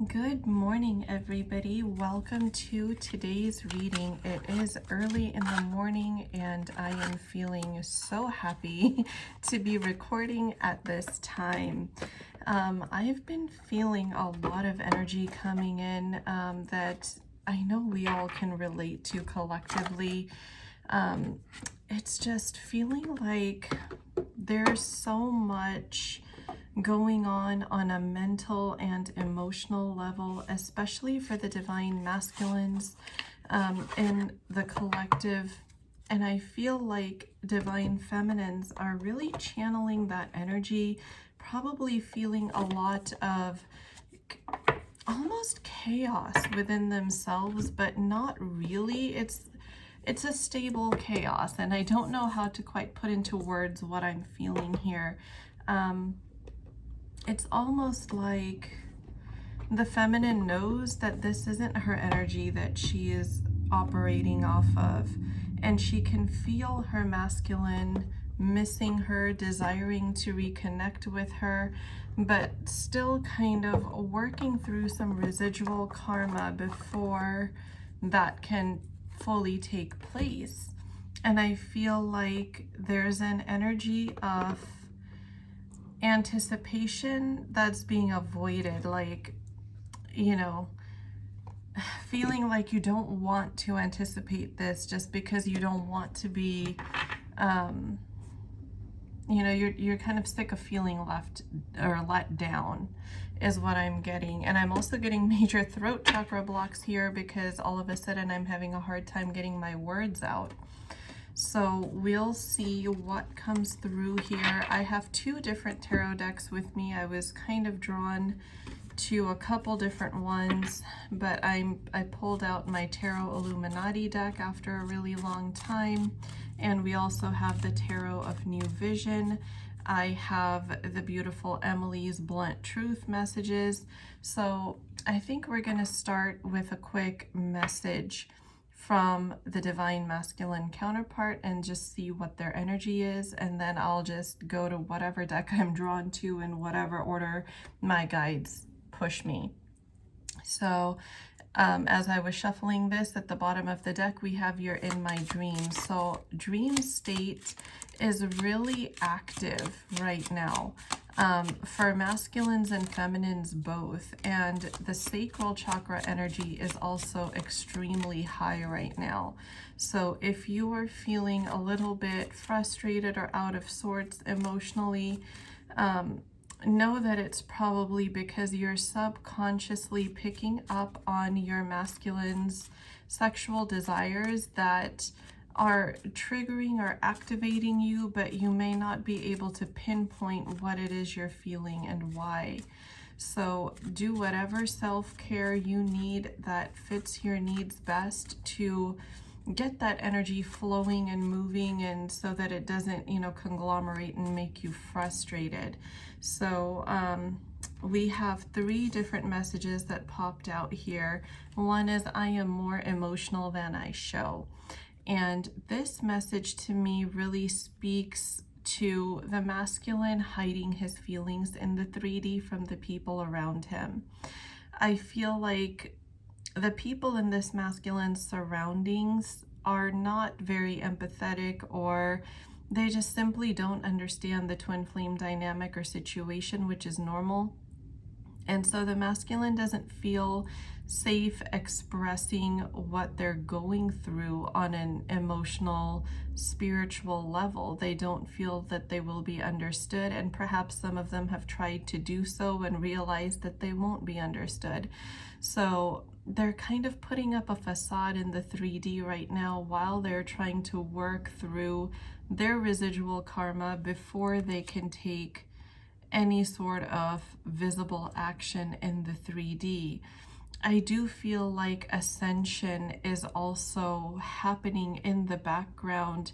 Good morning, everybody. Welcome to today's reading. It is early in the morning, and I am feeling so happy to be recording at this time. I've been feeling a lot of energy coming in that I know we all can relate to collectively. It's just feeling like there's so much going on a mental and emotional level, especially for the divine masculines in the collective. And I feel like divine feminines are really channeling that energy, probably feeling a lot of almost chaos within themselves, but not really. It's a stable chaos, and I don't know how to quite put into words what I'm feeling here. It's almost like the feminine knows that this isn't her energy that she is operating off of, and she can feel her masculine missing her, desiring to reconnect with her, but still kind of working through some residual karma before that can fully take place. And I feel like there's an energy of anticipation that's being avoided, like, feeling like you don't want to anticipate this just because you don't want to be you're kind of sick of feeling left or let down is what I'm getting. And I'm also getting major throat chakra blocks here because all of a sudden I'm having a hard time getting my words out. So we'll see what comes through here. I have two different tarot decks with me. I was kind of drawn to a couple different ones, but I pulled out my Tarot Illuminati deck after a really long time, and we also have the Tarot of New Vision. I have the beautiful Emily's Blunt Truth messages. So I think we're going to start with a quick message from the divine masculine counterpart and just see what their energy is, and then I'll just go to whatever deck I'm drawn to in whatever order my guides push me. So as I was shuffling this, at the bottom of the deck we have "You're in my dreams." So dream state is really active right now for masculines and feminines both, and the sacral chakra energy is also extremely high right now. So if you are feeling a little bit frustrated or out of sorts emotionally, know that it's probably because you're subconsciously picking up on your masculine's sexual desires that are triggering or activating you, but you may not be able to pinpoint what it is you're feeling and why. So do whatever self-care you need that fits your needs best to get that energy flowing and moving, and so that it doesn't, conglomerate and make you frustrated. So we have three different messages that popped out here. One is, "I am more emotional than I show." And this message to me really speaks to the masculine hiding his feelings in the 3D from the people around him. I feel like the people in this masculine surroundings are not very empathetic, or they just simply don't understand the twin flame dynamic or situation, which is normal. And so the masculine doesn't feel safe expressing what they're going through on an emotional, spiritual level. They don't feel that they will be understood, and perhaps some of them have tried to do so and realized that they won't be understood. So they're kind of putting up a facade in the 3D right now while they're trying to work through their residual karma before they can take any sort of visible action in the 3D. I do feel like ascension is also happening in the background.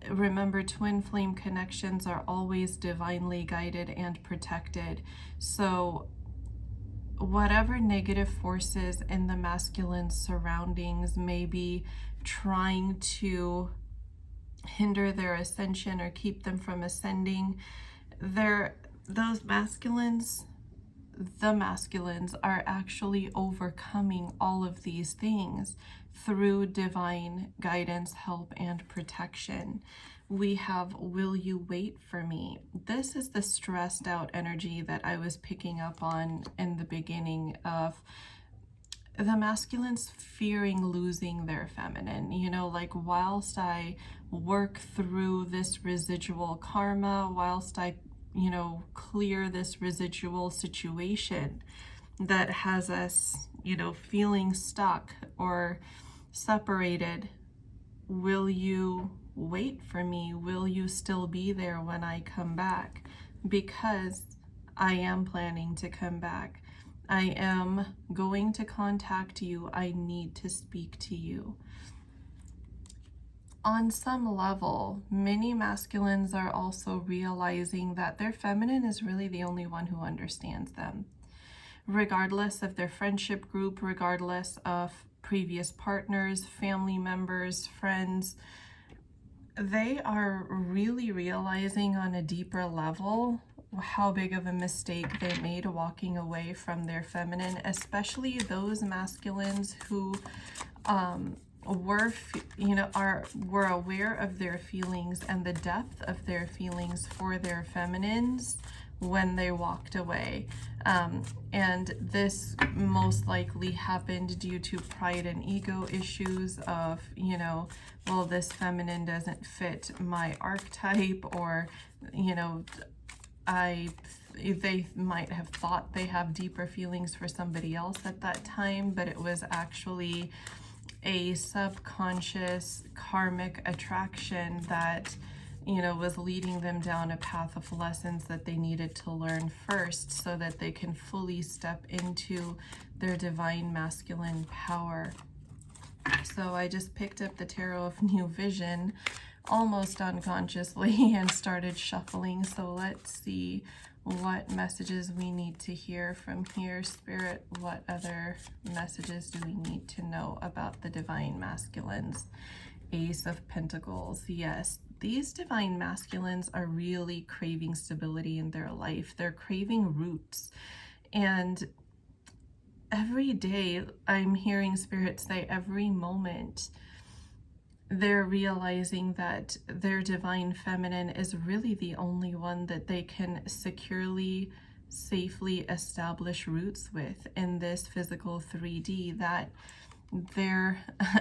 Remember, twin flame connections are always divinely guided and protected. So whatever negative forces in the masculine surroundings may be trying to hinder their ascension or keep them from ascending, those masculines the masculines are actually overcoming all of these things through divine guidance, help, and protection. We have, will you wait for me? This is the stressed out energy that I was picking up on in the beginning of the masculines fearing losing their feminine. You know, like whilst I work through this residual karma, whilst I, you know, clear this residual situation that has us, you know, feeling stuck or separated, will you wait for me? Will you still be there when I come back? Because I am planning to come back. I am going to contact you. I need to speak to you. On some level, many masculines are also realizing that their feminine is really the only one who understands them. Regardless of their friendship group, regardless of previous partners, family members, friends, they are really realizing on a deeper level how big of a mistake they made walking away from their feminine, especially those masculines who were aware of their feelings and the depth of their feelings for their feminines when they walked away. And this most likely happened due to pride and ego issues of, you know, well, this feminine doesn't fit my archetype, or, you know, they might have thought they have deeper feelings for somebody else at that time, but it was actually a subconscious karmic attraction that, you know, was leading them down a path of lessons that they needed to learn first so that they can fully step into their divine masculine power. So I just picked up the Tarot of New Vision almost unconsciously and started shuffling. So let's see what messages we need to hear from here. Spirit, what other messages do we need to know about the divine masculines? Ace of Pentacles. Yes, these divine masculines are really craving stability in their life. They're craving roots. And every day I'm hearing Spirit say, every moment, they're realizing that their divine feminine is really the only one that they can securely, safely establish roots with in this physical 3D, that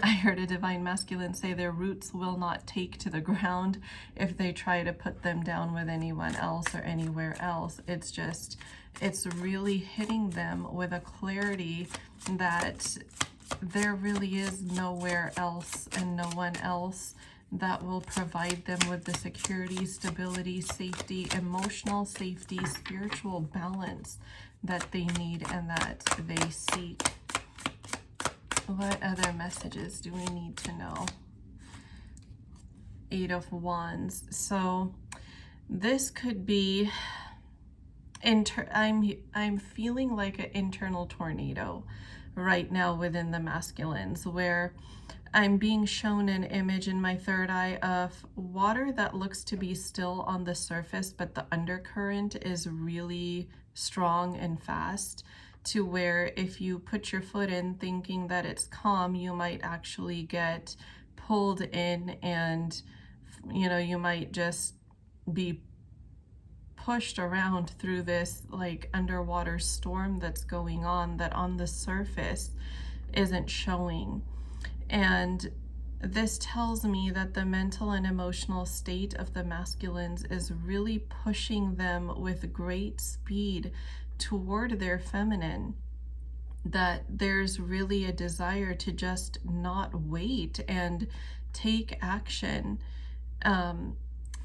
I heard a divine masculine say their roots will not take to the ground if they try to put them down with anyone else or anywhere else. It's really hitting them with a clarity that there really is nowhere else and no one else that will provide them with the security, stability, safety, emotional safety, spiritual balance that they need and that they seek. What other messages do we need to know? Eight of Wands. So this could be, I'm feeling like an internal tornado right now within the masculines, where I'm being shown an image in my third eye of water that looks to be still on the surface, but the undercurrent is really strong and fast, to where if you put your foot in thinking that it's calm, you might actually get pulled in, and, you know, you might just be pushed around through this like underwater storm that's going on, that on the surface isn't showing. And this tells me that the mental and emotional state of the masculines is really pushing them with great speed toward their feminine, that there's really a desire to just not wait and take action.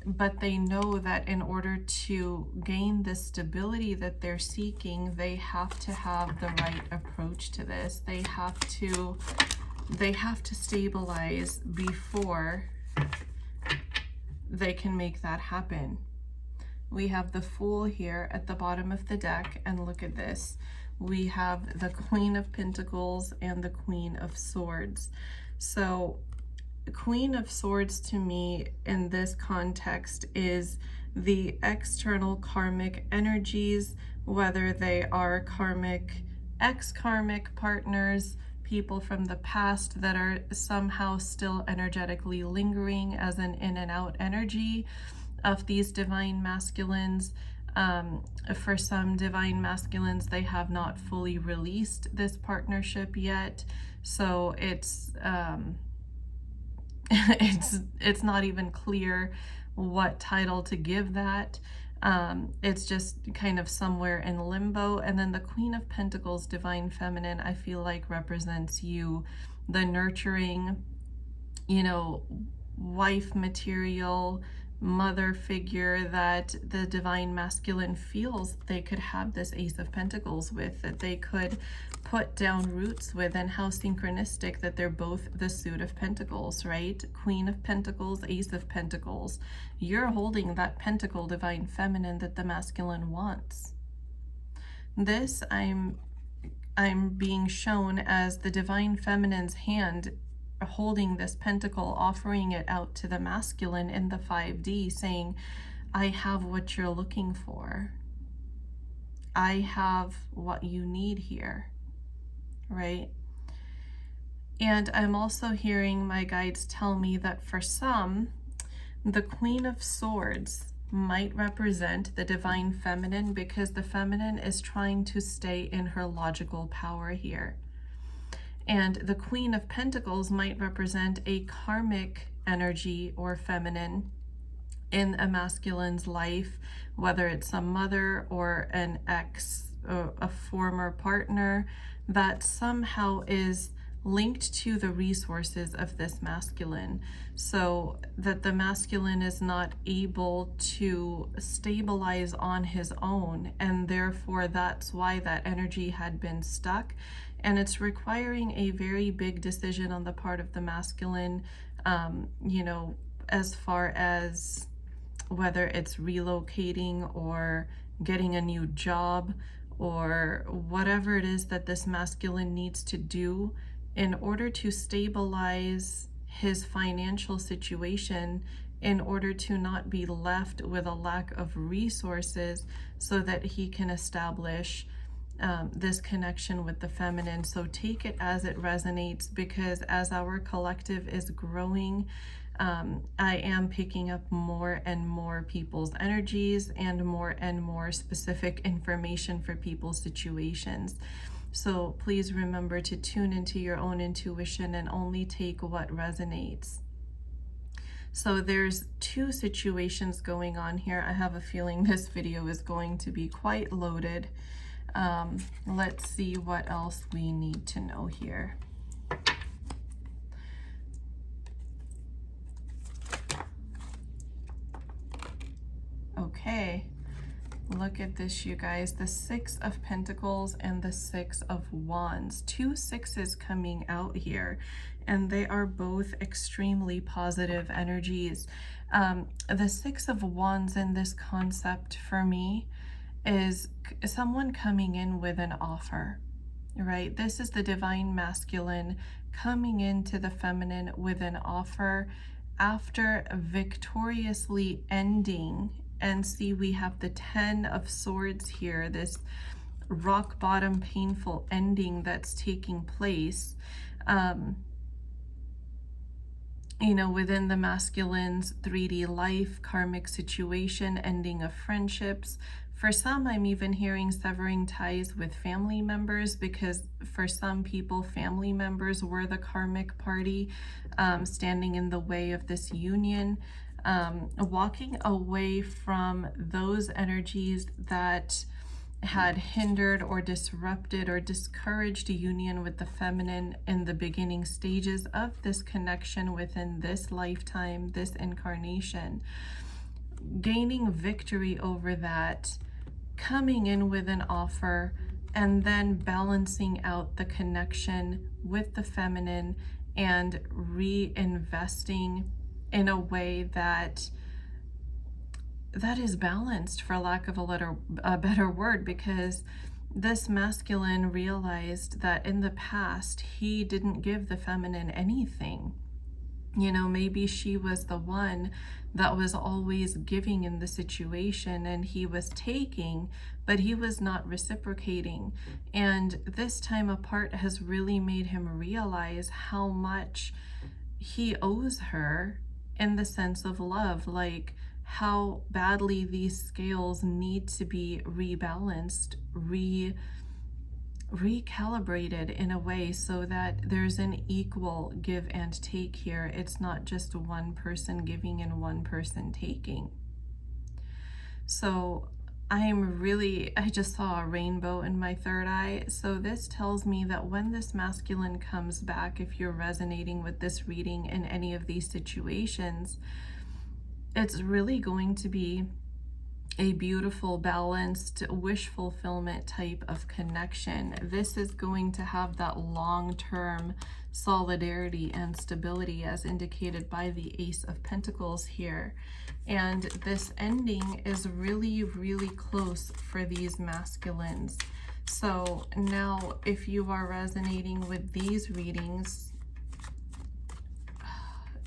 But they know that in order to gain the stability that they're seeking, they have to have the right approach to this. They have to stabilize before they can make that happen. We have the Fool here at the bottom of the deck, and look at this. We have the Queen of Pentacles and the Queen of Swords. So Queen of Swords to me in this context is the external karmic energies whether they are karmic, ex-karmic partners, people from the past that are somehow still energetically lingering as an in and out energy of these divine masculines. For some divine masculines, they have not fully released this partnership yet, so it's it's not even clear what title to give that. It's just kind of somewhere in limbo. And then the Queen of Pentacles, divine feminine, I feel like represents you, the nurturing, you know, wife material, mother figure that the divine masculine feels they could have this Ace of Pentacles with, that they could put down roots with. And how synchronistic that they're both the suit of Pentacles, right? Queen of Pentacles, Ace of Pentacles. You're holding that pentacle, divine feminine, that the masculine wants. This I'm being shown as the divine feminine's hand holding this pentacle, offering it out to the masculine in the 5D, saying, I have what you're looking for. I have what you need here, right? And I'm also hearing my guides tell me that for some, the Queen of Swords might represent the divine feminine, because the feminine is trying to stay in her logical power here. And the Queen of Pentacles might represent a karmic energy or feminine in a masculine's life, whether it's a mother or an ex, a former partner that somehow is linked to the resources of this masculine, so that the masculine is not able to stabilize on his own, and therefore that's why that energy had been stuck. And it's requiring a very big decision on the part of the masculine, you know, as far as whether it's relocating or getting a new job or whatever it is that this masculine needs to do in order to stabilize his financial situation, in order to not be left with a lack of resources, so that he can establish this connection with the feminine. So take it as it resonates, because as our collective is growing, I am picking up more and more people's energies and more specific information for people's situations. So please remember to tune into your own intuition and only take what resonates. So there's two situations going on here. I have a feeling this video is going to be quite loaded. Let's see what else we need to know here. Okay, look at this, you guys. The Six of Pentacles and the Six of Wands. Two sixes coming out here, and they are both extremely positive energies. The Six of Wands in this concept for me is someone coming in with an offer, right? This is the divine masculine coming into the feminine with an offer after victoriously ending. And see, we have the 10 of Swords here, this rock bottom painful ending that's taking place, you know, within the masculine's 3D life, karmic situation, ending of friendships. For some, I'm even hearing severing ties with family members, because for some people, family members were the karmic party, standing in the way of this union. Walking away from those energies that had hindered or disrupted or discouraged a union with the feminine in the beginning stages of this connection within this lifetime, this incarnation. Gaining victory over that, coming in with an offer, and then balancing out the connection with the feminine and reinvesting in a way that is balanced, for lack of a better word, because this masculine realized that in the past he didn't give the feminine anything. You know, maybe she was the one that was always giving in the situation and he was taking, but he was not reciprocating. And this time apart has really made him realize how much he owes her in the sense of love, like how badly these scales need to be rebalanced, recalibrated in a way so that there's an equal give and take here. It's not just one person giving and one person taking. So I just saw a rainbow in my third eye. So this tells me that when this masculine comes back, if you're resonating with this reading in any of these situations, it's really going to be a beautiful, balanced, wish fulfillment type of connection. This is going to have that long-term solidarity and stability as indicated by the Ace of Pentacles here. And this ending is really, really close for these masculines. So now if you are resonating with these readings,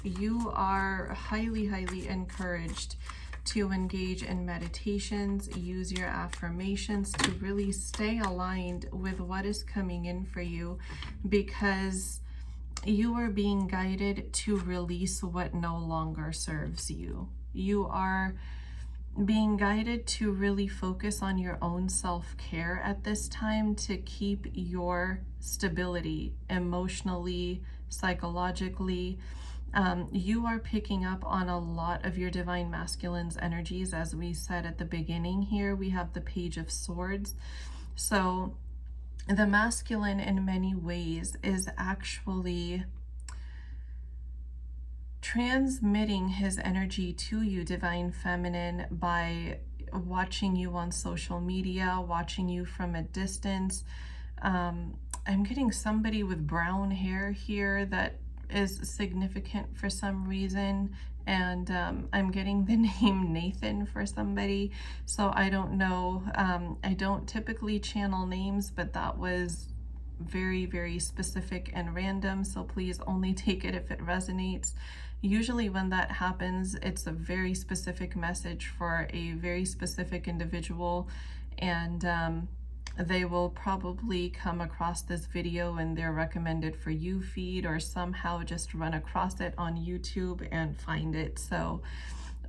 you are highly, highly encouraged to engage in meditations, use your affirmations to really stay aligned with what is coming in for you, because you are being guided to release what no longer serves you. You are being guided to really focus on your own self-care at this time to keep your stability emotionally, psychologically. You are picking up on a lot of your divine masculine's energies. As we said at the beginning here, we have the Page of Swords. So the masculine in many ways is actually transmitting his energy to you, divine feminine, by watching you on social media, watching you from a distance. I'm getting somebody with brown hair here that is significant for some reason, and I'm getting the name Nathan for somebody, so I don't know. I don't typically channel names, but that was very, very specific and random, so please only take it if it resonates. Usually when that happens, it's a very specific message for a very specific individual, and they will probably come across this video in their recommended for you feed, or somehow just run across it on YouTube and find it. So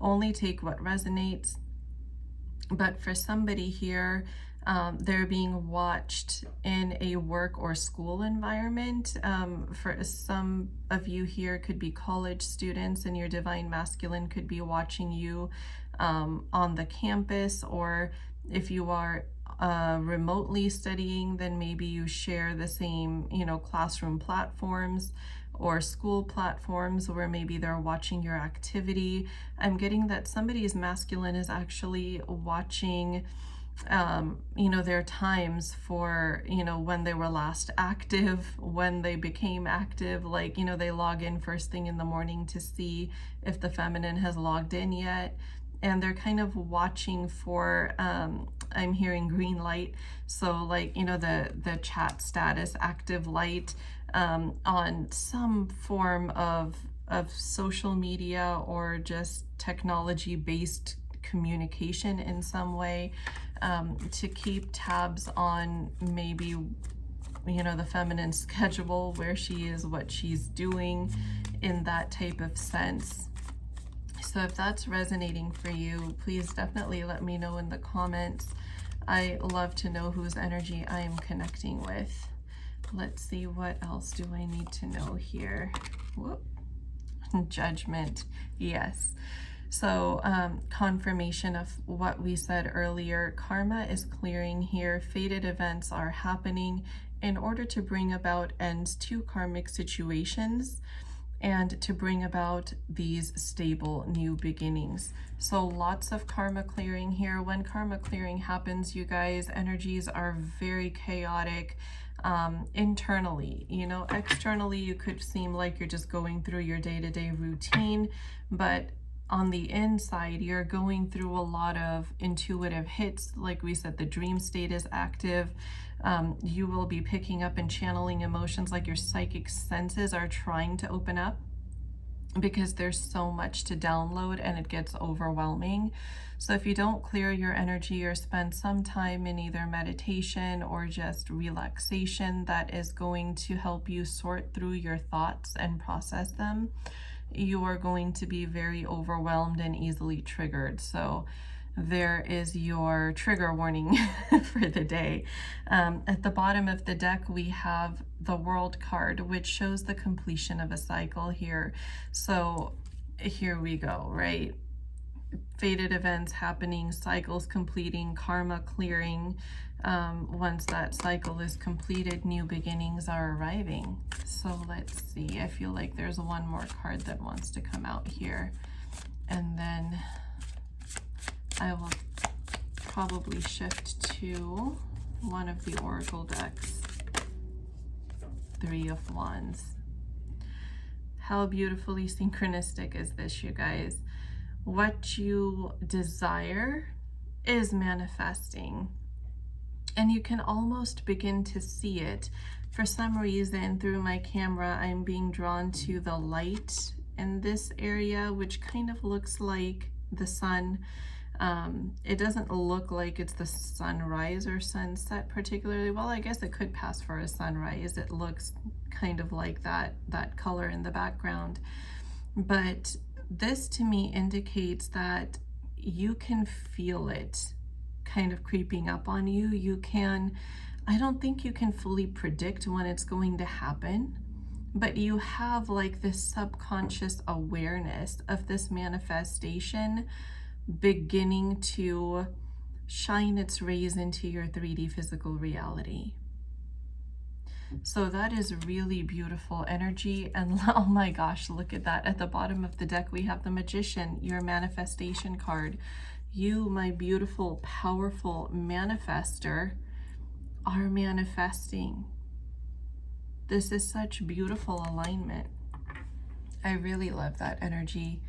only take what resonates. But for somebody here, they're being watched in a work or school environment. For some of you here, could be college students, and your divine masculine could be watching you on the campus, or if you are remotely studying, then maybe you share the same, classroom platforms or school platforms where maybe they're watching your activity. I'm getting that somebody's masculine is actually watching their times for, when they were last active, when they became active, like, they log in first thing in the morning to see if the feminine has logged in yet. And they're kind of watching for, I'm hearing green light. So like, the chat status, active light, on some form of social media or just technology-based communication in some way, to keep tabs on maybe, the feminine schedule, where she is, what she's doing in that type of sense. So if that's resonating for you, please definitely let me know in the comments. I love to know whose energy I am connecting with. Let's see, what else do I need to know here? Whoop. Judgment. Yes. So confirmation of what we said earlier. Karma is clearing here. Fated events are happening in order to bring about ends to karmic situations and to bring about these stable new beginnings. So lots of karma clearing here. When karma clearing happens, you guys, energies are very chaotic internally. Externally, you could seem like you're just going through your day-to-day routine, but on the inside, you're going through a lot of intuitive hits. Like we said, the dream state is active. You will be picking up and channeling emotions, like your psychic senses are trying to open up. because there's so much to download and it gets overwhelming. So if you don't clear your energy or spend some time in either meditation or just relaxation that is going to help you sort through your thoughts and process them, you are going to be very overwhelmed and easily triggered. So there is your trigger warning for the day. At the bottom of the deck, we have the World card, which shows the completion of a cycle here. So here we go, right? Fated events happening, cycles completing, karma clearing. Once that cycle is completed, new beginnings are arriving. So let's see, I feel like there's one more card that wants to come out here. And then I will probably shift to one of the Oracle decks. Three of Wands. How beautifully synchronistic is this, you guys? What you desire is manifesting, and you can almost begin to see it. For some reason, through my camera, I'm being drawn to the light in this area, which kind of looks like the sun. It doesn't look like it's the sunrise or sunset particularly. Well, I guess it could pass for a sunrise. It looks kind of like that color in the background. But this to me indicates that you can feel it kind of creeping up on you. You can, I don't think you can fully predict when it's going to happen, but you have like this subconscious awareness of this manifestation beginning to shine its rays into your 3D physical reality. So that is really beautiful energy. And oh my gosh, look at that. At the bottom of the deck, we have the Magician, your manifestation card. You, my beautiful, powerful manifester, are manifesting. This is such beautiful alignment. I really love that energy.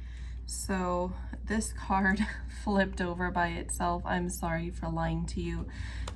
So this card flipped over by itself. I'm sorry for lying to you.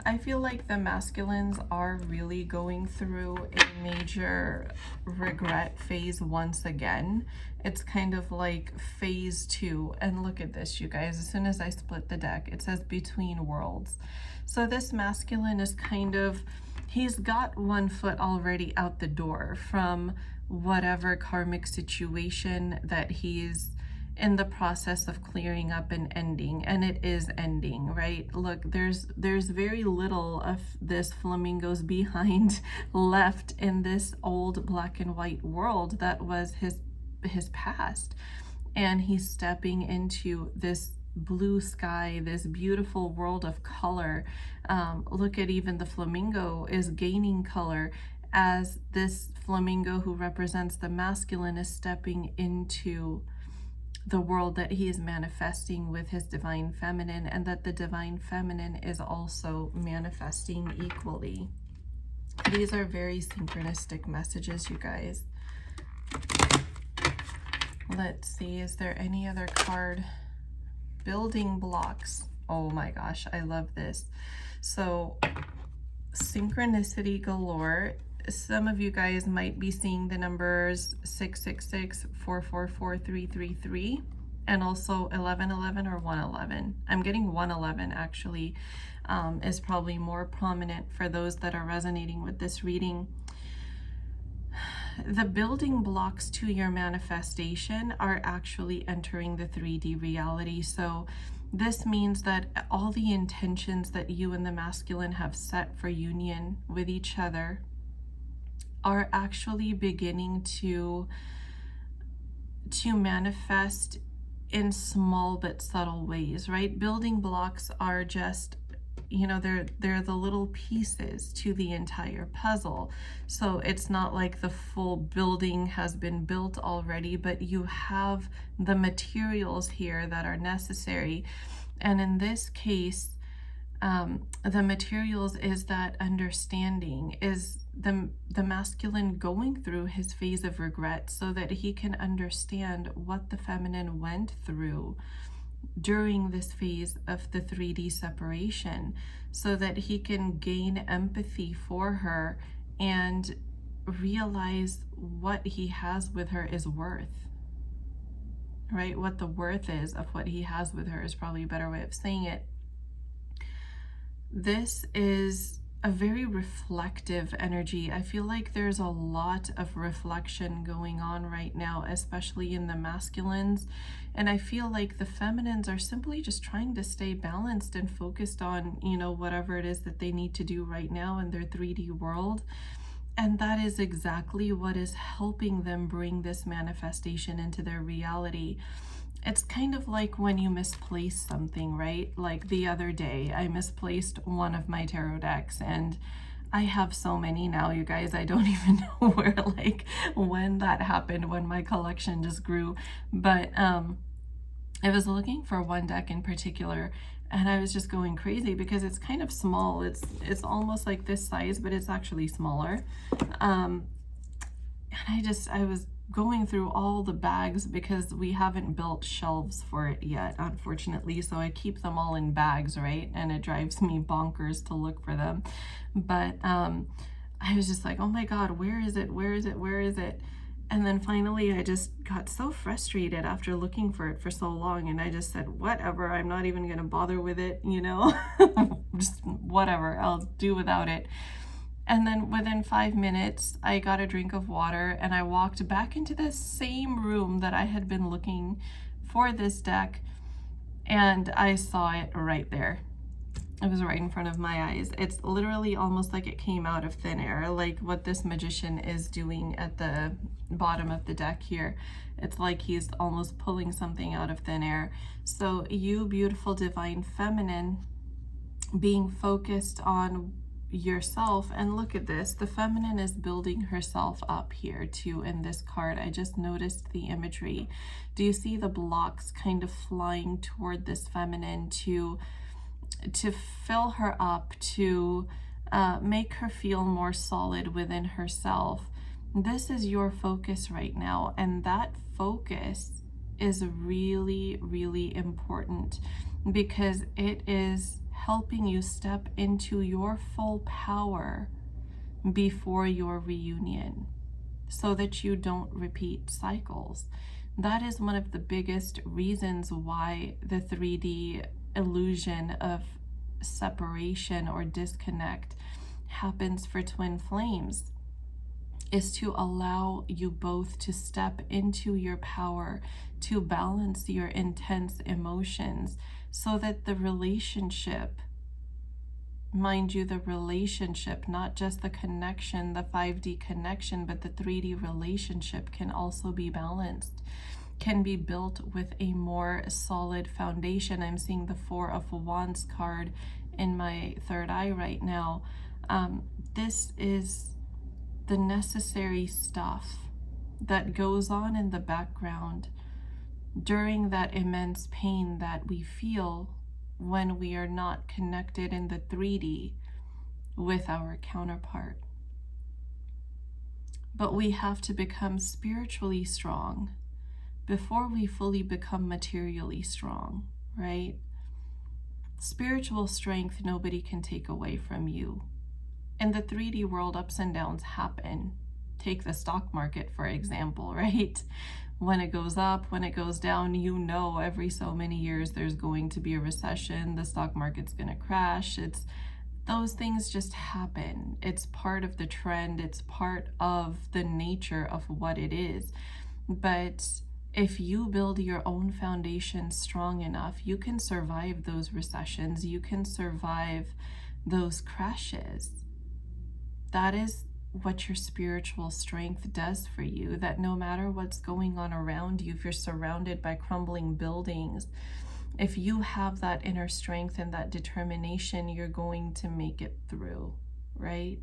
I feel like the masculines are really going through a major regret phase once again. It's kind of like phase 2. And look at this, you guys. As soon as I split the deck, it says between worlds. So this masculine is kind of, he's got one foot already out the door from whatever karmic situation that he's in the process of clearing up and ending, and it is ending, right? Look, there's very little of this flamingo's behind left in this old black and white world that was his past, and he's stepping into this blue sky, this beautiful world of color. Look at, even the flamingo is gaining color as this flamingo who represents the masculine is stepping into the world that he is manifesting with his divine feminine, and that the divine feminine is also manifesting equally. These are very synchronistic messages, you guys. Let's see, is there any other card? Building blocks. Oh my gosh, I love this. So synchronicity galore. Some of you guys might be seeing the numbers 666, 444, 333, and also 1111 or 111. I'm getting 111 actually, is probably more prominent for those that are resonating with this reading. The building blocks to your manifestation are actually entering the 3D reality. So this means that all the intentions that you and the masculine have set for union with each other are actually beginning to manifest in small but subtle ways, right? Building blocks are just, you know, they're the little pieces to the entire puzzle. So it's not like the full building has been built already, but you have the materials here that are necessary. And in this case, the materials is that understanding, is the masculine going through his phase of regret so that he can understand what the feminine went through during this phase of the 3D separation, so that he can gain empathy for her and realize what he has with her is worth. right? What the worth is of what he has with her is probably a better way of saying it. This is a very reflective energy. I feel like there's a lot of reflection going on right now, especially in the masculines. And I feel like the feminines are simply just trying to stay balanced and focused on, you know, whatever it is that they need to do right now in their 3D world. And that is exactly what is helping them bring this manifestation into their reality. It's kind of like when you misplace something, right? Like the other day, I misplaced one of my tarot decks, and I have so many now, you guys. I don't even know where, like, when that happened, when my collection just grew. But I was looking for one deck in particular, and I was just going crazy because it's kind of small. It's almost like this size, but it's actually smaller. And I was going through all the bags because we haven't built shelves for it yet, unfortunately. So I keep them all in bags, right? And it drives me bonkers to look for them. But I was just like, oh my God, where is it? Where is it? Where is it? And then finally, I just got so frustrated after looking for it for so long. And I just said, whatever, I'm not even going to bother with it, you know, just whatever, I'll do without it. And then within 5 minutes, I got a drink of water and I walked back into the same room that I had been looking for this deck. And I saw it right there. It was right in front of my eyes. It's literally almost like it came out of thin air, like what this magician is doing at the bottom of the deck here. It's like he's almost pulling something out of thin air. So you, beautiful divine feminine, being focused on yourself, and look at this, the feminine is building herself up here too in this card. I just noticed the imagery. Do you see the blocks kind of flying toward this feminine to fill her up, to make her feel more solid within herself? This is your focus right now, and that focus is really, really important because it is helping you step into your full power before your reunion so that you don't repeat cycles. That is one of the biggest reasons why the 3D illusion of separation or disconnect happens for twin flames, is to allow you both to step into your power, to balance your intense emotions, so that the relationship, mind you, the relationship, not just the connection, the 5D connection, but the 3D relationship can also be balanced, can be built with a more solid foundation. I'm seeing the 4 of Wands card in my third eye right now. This is the necessary stuff that goes on in the background during that immense pain that we feel when we are not connected in the 3D with our counterpart. But we have to become spiritually strong before we fully become materially strong, right? Spiritual strength nobody can take away from you. In the 3D world, ups and downs happen. Take the stock market, for example, right? When it goes up, when it goes down, you know, every so many years there's going to be a recession, the stock market's going to crash. Those things just happen. It's part of the trend. It's part of the nature of what it is. But if you build your own foundation strong enough, you can survive those recessions. You can survive those crashes. That is what your spiritual strength does for you, that no matter what's going on around you, if you're surrounded by crumbling buildings, if you have that inner strength and that determination, you're going to make it through, right?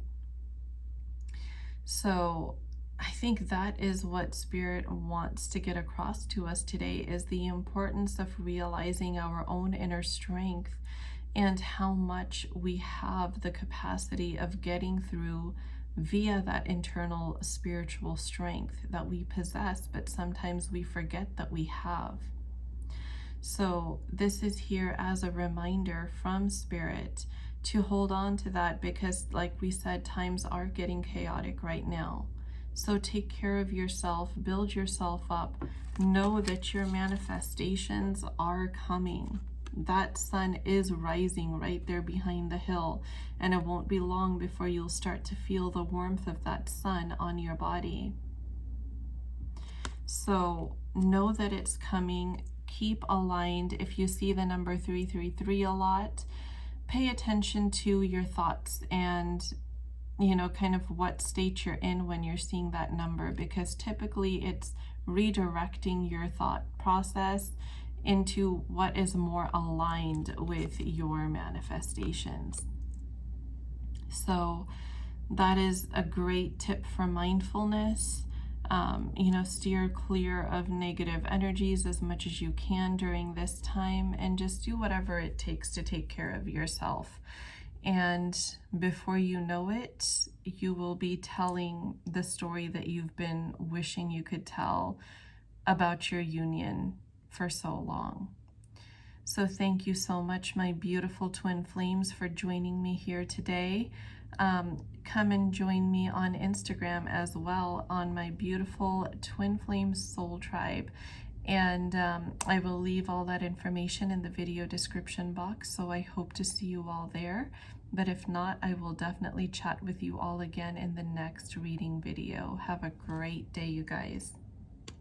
So I think that is what Spirit wants to get across to us today, is the importance of realizing our own inner strength and how much we have the capacity of getting through via that internal spiritual strength that we possess, but sometimes we forget that we have. So this is here as a reminder from Spirit to hold on to that, because like we said, times are getting chaotic right now. So take care of yourself, build yourself up. Know that your manifestations are coming. That sun is rising right there behind the hill, and it won't be long before you'll start to feel the warmth of that sun on your body. So know that it's coming. Keep aligned. If you see the number 333 a lot, pay attention to your thoughts and, you know, kind of what state you're in when you're seeing that number, because typically it's redirecting your thought process into what is more aligned with your manifestations. So that is a great tip for mindfulness. You know, steer clear of negative energies as much as you can during this time, and just do whatever it takes to take care of yourself. And before you know it, you will be telling the story that you've been wishing you could tell about your union for so long. So thank you so much, my beautiful twin flames, for joining me here today. Come and join me on Instagram as well, on my beautiful Twin Flames Soul Tribe. And I will leave all that information in the video description box, so I hope to see you all there. But if not, I will definitely chat with you all again in the next reading video. Have a great day, you guys.